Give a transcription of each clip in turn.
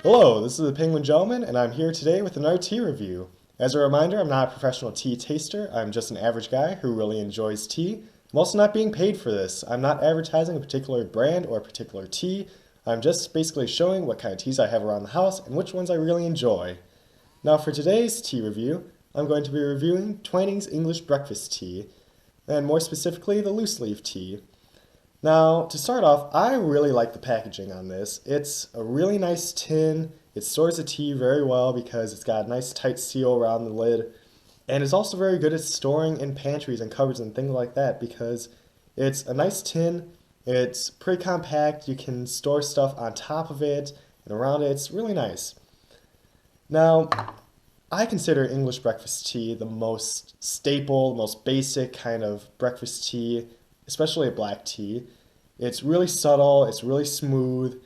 Hello, this is the Penguin Gentleman, and I'm here today with another tea review. As a reminder, I'm not a professional tea taster. I'm just an average guy who really enjoys tea. I'm also not being paid for this. I'm not advertising a particular brand or a particular tea. I'm just basically showing what kind of teas I have around the house and which ones I really enjoy. Now for today's tea review, I'm going to be reviewing Twinings English Breakfast Tea, and more specifically the loose leaf tea. Now, to start off, I really like the packaging on this. It's a really nice tin. It stores the tea very well because it's got a nice tight seal around the lid. And it's also very good at storing in pantries and cupboards and things like that because it's a nice tin. It's pretty compact. You can store stuff on top of it and around it. It's really nice. Now, I consider English breakfast tea the most staple, most basic kind of breakfast tea, especially a black tea. It's really subtle, it's really smooth,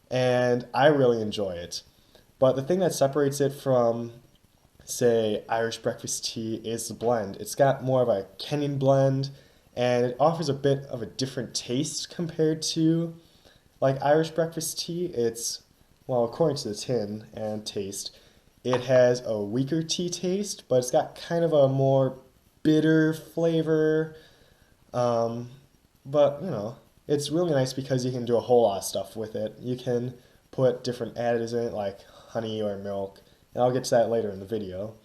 and I really enjoy it. But the thing that separates it from, say, Irish breakfast tea is the blend. It's got more of a Kenyan blend, and it offers a bit of a different taste compared to like Irish breakfast tea. It's, well, according to the tin and taste, it has a weaker tea taste, but it's got kind of a more bitter flavor. But, it's really nice because you can do a whole lot of stuff with it. You can put different additives in it like honey or milk, and I'll get to that later in the video.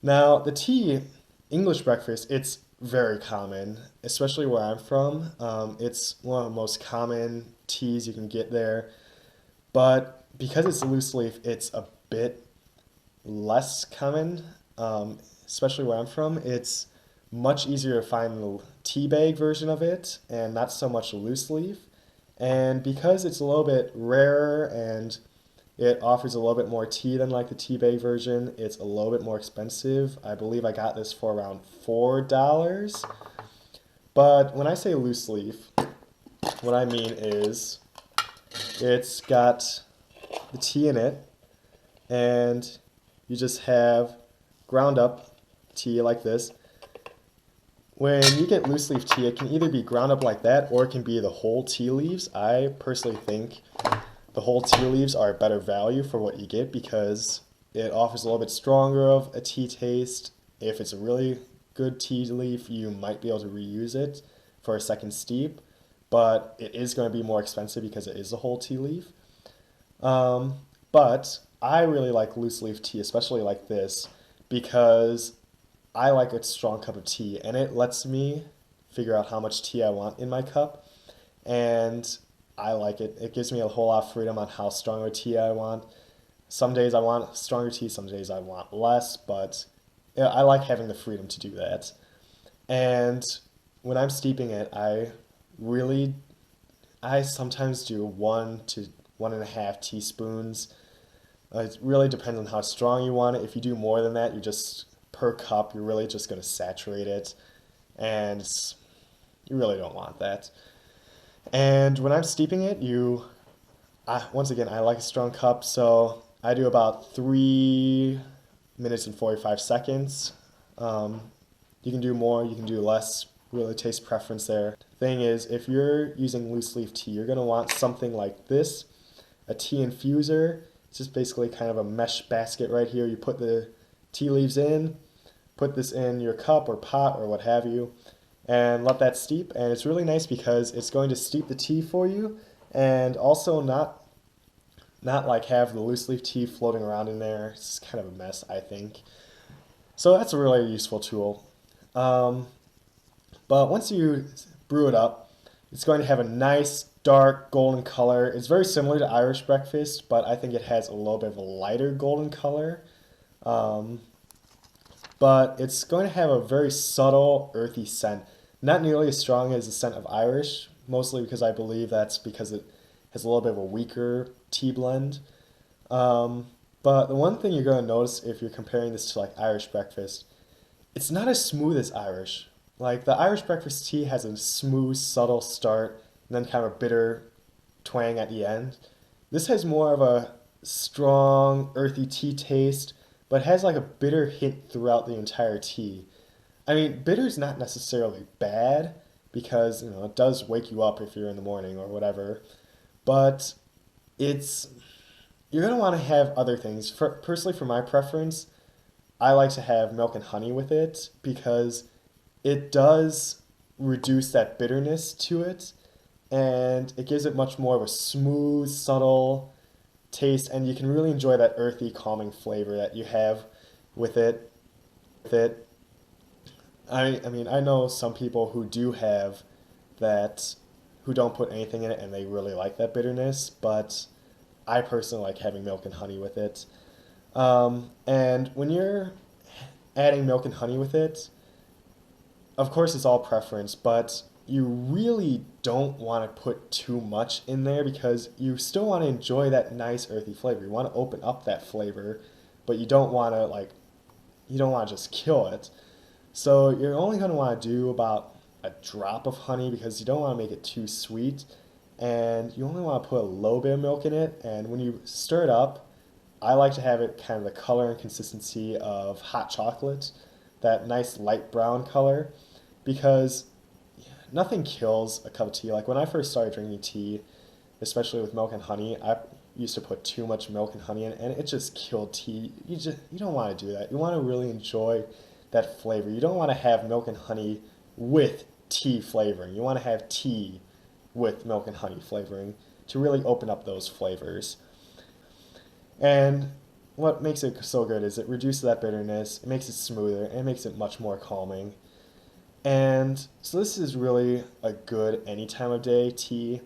Now, the tea, English breakfast, it's very common, especially where I'm from. It's one of the most common teas you can get there, but because it's loose leaf, it's a bit less common, especially where I'm from. It's much easier to find the tea bag version of it and not so much loose leaf. And because it's a little bit rarer and it offers a little bit more tea than like the tea bag version, it's a little bit more expensive. I believe I got this for around $4. But when I say loose leaf, what I mean is it's got the tea in it and you just have ground up tea like this. When you get loose leaf tea, it can either be ground up like that or it can be the whole tea leaves. I personally think the whole tea leaves are a better value for what you get because it offers a little bit stronger of a tea taste. If it's a really good tea leaf, you might be able to reuse it for a second steep, but it is going to be more expensive because it is a whole tea leaf. But I really like loose leaf tea, especially like this, because I like a strong cup of tea, and it lets me figure out how much tea I want in my cup, and I like it. It gives me a whole lot of freedom on how strong a tea I want. Some days I want stronger tea, some days I want less, but yeah, I like having the freedom to do that. And when I'm steeping it, really, I sometimes do 1 to 1.5 teaspoons. It really depends on how strong you want it. If you do more than that, per cup, you're really just going to saturate it, and you really don't want that. And when I'm steeping it, once again, I like a strong cup, so I do about 3 minutes and 45 seconds. You can do more, you can do less, really taste preference there. Thing is, if you're using loose leaf tea, you're going to want something like this, a tea infuser. It's just basically kind of a mesh basket right here. You put the tea leaves in, put this in your cup or pot or what have you, and let that steep. And it's really nice because it's going to steep the tea for you and also not like have the loose leaf tea floating around in there. It's kind of a mess, I think. So that's a really useful tool. But once you brew it up, it's going to have a nice dark golden color. It's very similar to Irish breakfast, but I think it has a little bit of a lighter golden color. But it's going to have a very subtle, earthy scent. Not nearly as strong as the scent of Irish, mostly because I believe that's because it has a little bit of a weaker tea blend. But the one thing you're going to notice if you're comparing this to like Irish breakfast, it's not as smooth as Irish. Like the Irish breakfast tea has a smooth, subtle start and then kind of a bitter twang at the end. This has more of a strong, earthy tea taste, but has like a bitter hint throughout the entire tea. I mean, bitter is not necessarily bad because, it does wake you up if you're in the morning or whatever, but it's you're going to want to have other things. Personally, for my preference, I like to have milk and honey with it because it does reduce that bitterness to it, and it gives it much more of a smooth, subtle taste, and you can really enjoy that earthy, calming flavor that you have with it. With it, I mean, I know some people who do have that, who don't put anything in it, and they really like that bitterness. But I personally like having milk and honey with it. And when you're adding milk and honey with it, of course, it's all preference, but you really don't want to put too much in there because you still want to enjoy that nice earthy flavor. You want to open up that flavor, but you don't want to you don't want to just kill it. So you're only going to want to do about a drop of honey because you don't want to make it too sweet, and you only want to put a little bit of milk in it. And when you stir it up, I like to have it kind of the color and consistency of hot chocolate, that nice light brown color, because nothing kills a cup of tea. Like when I first started drinking tea, especially with milk and honey, I used to put too much milk and honey in, and it just killed tea. You don't want to do that. You want to really enjoy that flavor. You don't want to have milk and honey with tea flavoring. You want to have tea with milk and honey flavoring to really open up those flavors. And what makes it so good is it reduces that bitterness, it makes it smoother, and it makes it much more calming. And so this is really a good any time of day tea.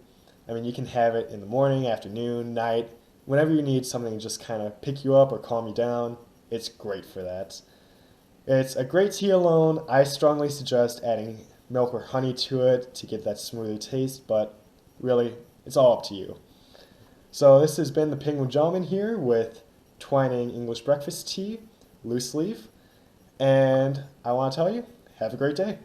I mean, you can have it in the morning, afternoon, night, whenever you need something to just kind of pick you up or calm you down. It's great for that. It's a great tea alone. I strongly suggest adding milk or honey to it to get that smoother taste, but really, it's all up to you. So this has been the Penguin Gentleman here with Twining English Breakfast Tea, loose leaf, and I want to tell you, have a great day.